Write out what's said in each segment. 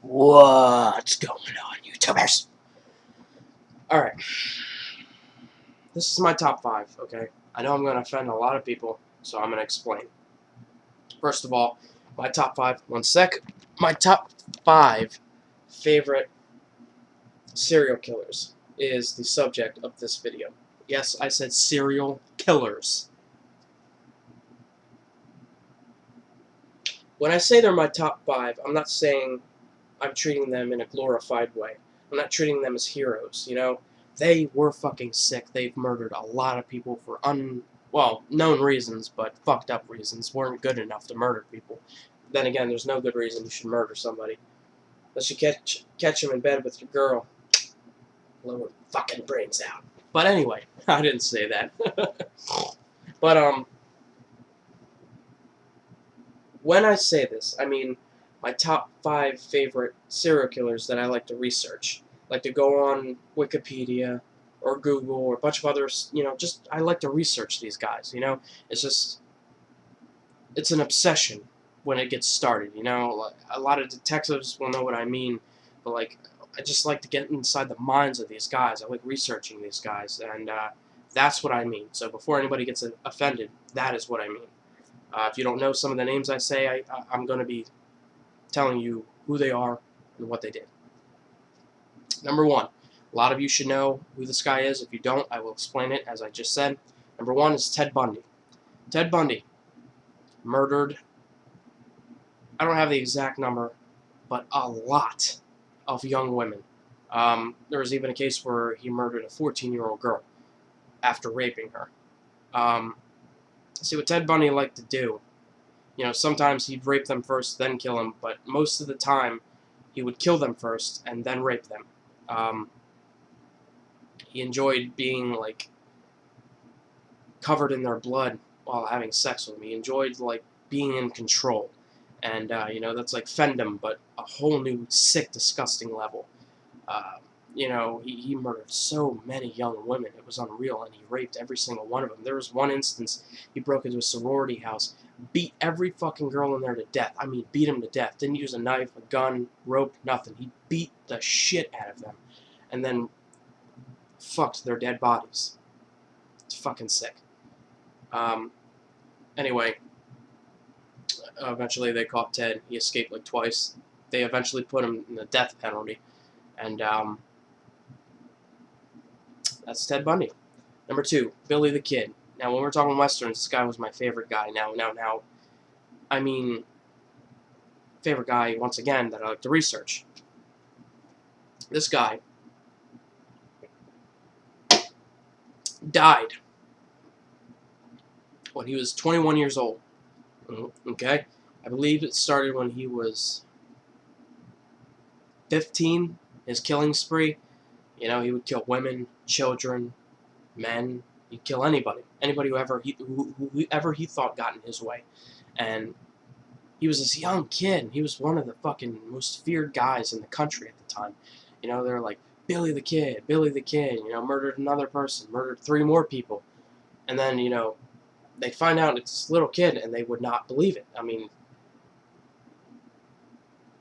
What's going on, YouTubers? Alright. This is my top 5, okay? I know I'm going to offend a lot of people, so I'm going to explain. First of all, my top 5, one sec. My top 5 favorite serial killers is the subject of this video. Yes, I said serial killers. When I say they're my top 5, I'm not saying I'm treating them in a glorified way. I'm not treating them as heroes, you know? They were fucking sick. They've murdered a lot of people for known reasons, but fucked up reasons. Weren't good enough to murder people. Then again, there's no good reason you should murder somebody. Unless you catch him in bed with your girl. Blow her fucking brains out. But anyway, I didn't say that. But, when I say this, I mean my top 5 favorite serial killers that I like to research. Like to go on Wikipedia or Google or a bunch of others, I like to research these guys, It's an obsession when it gets started, A lot of detectives will know what I mean, but, I just like to get inside the minds of these guys. I like researching these guys, and that's what I mean. So before anybody gets offended, that is what I mean. If you don't know some of the names I say, I'm going to be telling you who they are and what they did. Number 1. A lot of you should know who this guy is. If you don't, I will explain it as I just said. Number 1 is Ted Bundy. Ted Bundy murdered, I don't have the exact number, but a lot of young women. There was even a case where he murdered a 14-year-old girl after raping her. See, what Ted Bundy liked to do, sometimes he'd rape them first, then kill them, but most of the time, he would kill them first and then rape them. He enjoyed being, covered in their blood while having sex with them. He enjoyed, being in control. And, that's like Fendom, but a whole new, sick, disgusting level. He murdered so many young women. It was unreal, and he raped every single one of them. There was one instance, he broke into a sorority house, beat every fucking girl in there to death. I mean, beat them to death. Didn't use a knife, a gun, rope, nothing. He beat the shit out of them. And then fucked their dead bodies. It's fucking sick. Anyway, eventually they caught Ted. He escaped twice. They eventually put him in the death penalty. And, that's Ted Bundy. Number 2, Billy the Kid. Now, when we're talking westerns, this guy was my favorite guy. Now, I mean, favorite guy, once again, that I like to research. This guy died when he was 21 years old. Okay? I believe it started when he was 15, his killing spree. He would kill women, children, men. He'd kill anybody. Anybody whoever he thought got in his way. And he was this young kid. He was one of the fucking most feared guys in the country at the time. They're like, Billy the Kid, murdered another person, murdered 3 more people. And then, they'd find out it's this little kid, and they would not believe it. I mean,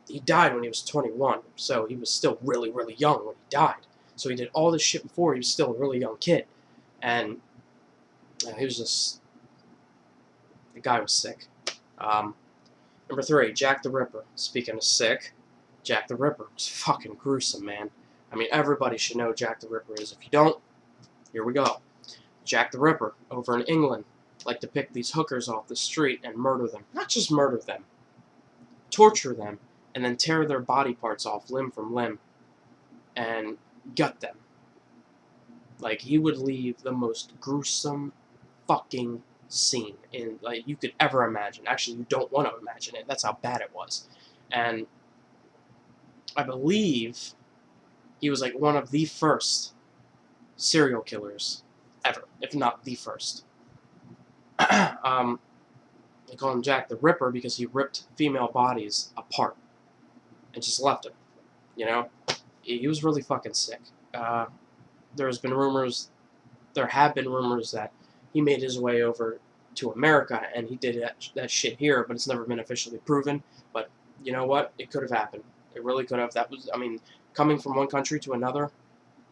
he died when he was 21, so he was still really, really young when he died. So he did all this shit before he was still a really young kid. And he was just... the guy was sick. Number 3, Jack the Ripper. Speaking of sick, Jack the Ripper was fucking gruesome, man. I mean, everybody should know Jack the Ripper is. If you don't, here we go. Jack the Ripper, over in England, liked to pick these hookers off the street and murder them. Not just murder them. Torture them, and then tear their body parts off limb from limb. And gut them. He would leave the most gruesome fucking scene you could ever imagine. Actually, you don't want to imagine it. That's how bad it was. And I believe he was one of the first serial killers ever, if not the first. They call him Jack the Ripper because he ripped female bodies apart and just left them. He was really fucking sick. There have been rumors that he made his way over to America and he did that shit here, but it's never been officially proven. But you know what? It could have happened. It It really could have. That was, I mean, coming from one country to another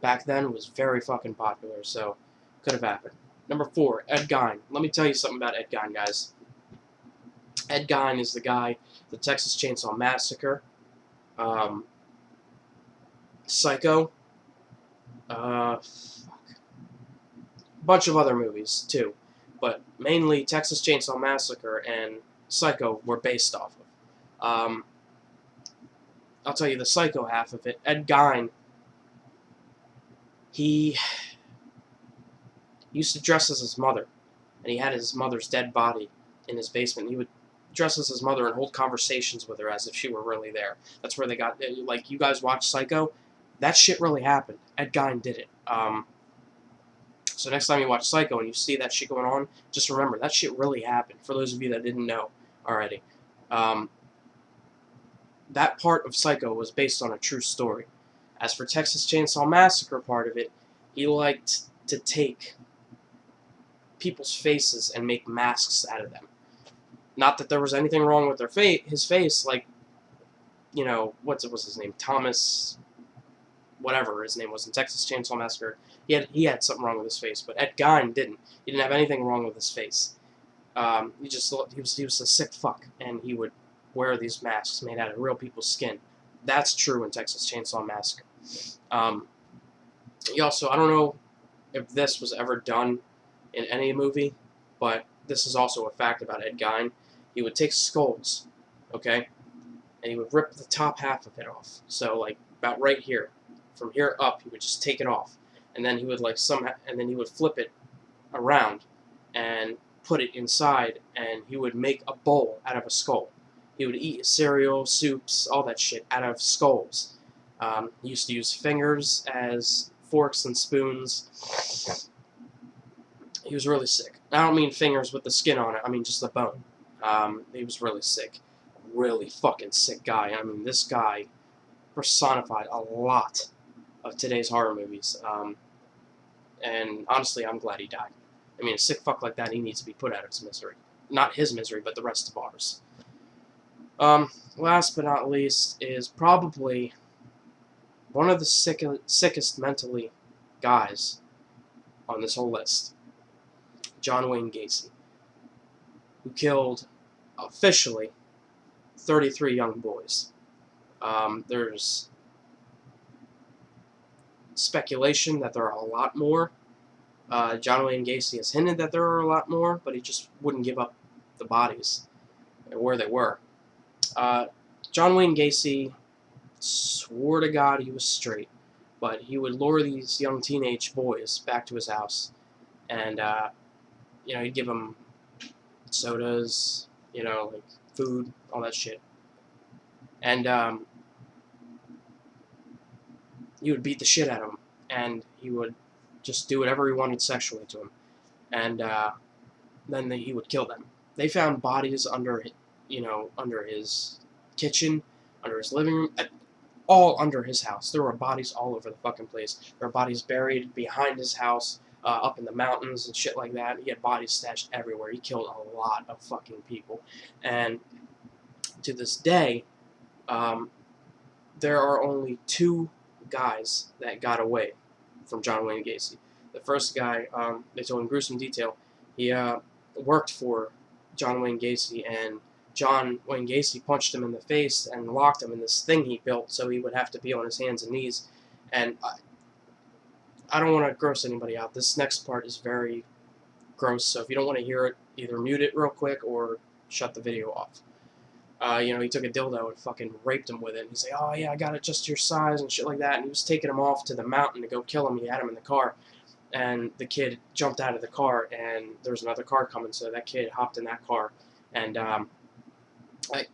back then was very fucking popular, so could have happened. Number 4, Ed Gein. Let me tell you something about Ed Gein, guys. Ed Gein is the guy, the Texas Chainsaw Massacre, Psycho, fuck, bunch of other movies too, but mainly Texas Chainsaw Massacre and Psycho were based off of. I'll tell you the Psycho half of it. Ed Gein, he used to dress as his mother, and he had his mother's dead body in his basement. He would dress as his mother and hold conversations with her as if she were really there. That's where they got, like, you guys watch Psycho, that shit really happened. Ed Gein did it. So next time you watch Psycho and you see that shit going on, just remember, that shit really happened, for those of you that didn't know already. That part of Psycho was based on a true story. As for Texas Chainsaw Massacre part of it, he liked to take people's faces and make masks out of them. Not that there was anything wrong with his face, like, you know, what was his name? Thomas, whatever his name was in Texas Chainsaw Massacre. He had something wrong with his face, but Ed Gein didn't. He didn't have anything wrong with his face. He was a sick fuck, and he would wear these masks made out of real people's skin. That's true in Texas Chainsaw Massacre. He also, I don't know if this was ever done in any movie, but this is also a fact about Ed Gein. He would take skulls, okay, and he would rip the top half of it off. So, like, about right here. From here up, he would just take it off. And then he would, like, and then he would flip it around and put it inside, and he would make a bowl out of a skull. He would eat cereal, soups, all that shit out of skulls. He used to use fingers as forks and spoons. He was really sick. I don't mean fingers with the skin on it. I mean just the bone. He was really sick. Really fucking sick guy. I mean, this guy personified a lot of today's horror movies. And honestly, I'm glad he died. I mean, a sick fuck like that, he needs to be put out of his misery. Not his misery, but the rest of ours. Last but not least is probably one of the sickest mentally guys on this whole list. John Wayne Gacy, who killed, officially, 33 young boys. There's speculation that there are a lot more. John Wayne Gacy has hinted that there are a lot more, but he just wouldn't give up the bodies and where they were. John Wayne Gacy swore to God he was straight, but he would lure these young teenage boys back to his house, and you know, he'd give them sodas, you know, like food, all that shit, and he would beat the shit out of them, and he would just do whatever he wanted sexually to them, and then he would kill them. They found bodies under, you know, under his kitchen, under his living room, all under his house. There were bodies all over the fucking place. There were bodies buried behind his house, up in the mountains and shit like that. He had bodies stashed everywhere. He killed a lot of fucking people. And to this day, there are only 2 guys that got away from John Wayne Gacy. The first guy, they told in gruesome detail, he worked for John Wayne Gacy, and John Wayne Gacy punched him in the face and locked him in this thing he built so he would have to be on his hands and knees. And I don't want to gross anybody out. This next part is very gross, so if you don't want to hear it, either mute it real quick or shut the video off. You know, he took a dildo and fucking raped him with it. And he's like, oh yeah, I got it just your size and shit like that. And he was taking him off to the mountain to go kill him. He had him in the car. And the kid jumped out of the car, and there was another car coming, so that kid hopped in that car. And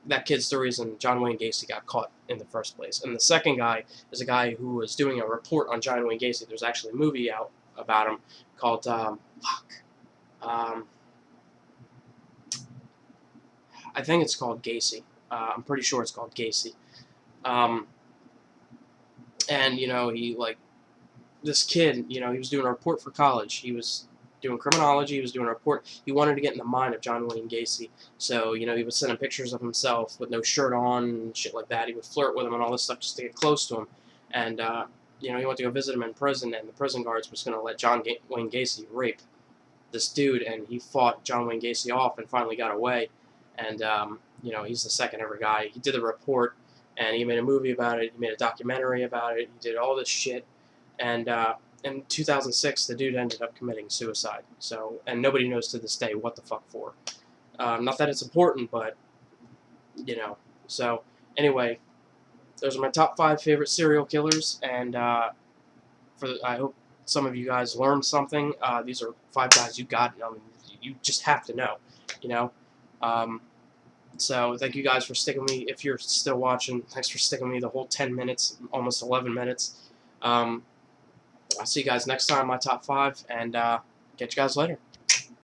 that kid's the reason John Wayne Gacy got caught in the first place. And the second guy is a guy who was doing a report on John Wayne Gacy. There's actually a movie out about him called, I think it's called Gacy. I'm pretty sure it's called Gacy. And, you know, he, like, this kid, you know, he was doing a report for college. He was doing criminology. He was doing a report. He wanted to get in the mind of John Wayne Gacy. So, you know, he would send him pictures of himself with no shirt on and shit like that. He would flirt with him and all this stuff just to get close to him. And, you know, he went to go visit him in prison, and the prison guards was going to let Wayne Gacy rape this dude, and he fought John Wayne Gacy off and finally got away. And, you know, he's the second ever guy. He did the report, and he made a movie about it. He made a documentary about it. He did all this shit. And, in 2006, the dude ended up committing suicide. So, and nobody knows to this day what the fuck for. Not that it's important, but, you know. So, anyway, those are my top 5 favorite serial killers, and I hope some of you guys learned something. These are 5 guys you just have to know, you know. So, thank you guys for sticking with me. If you're still watching, thanks for sticking with me the whole 10 minutes, almost 11 minutes. I'll see you guys next time, my top 5, and catch you guys later.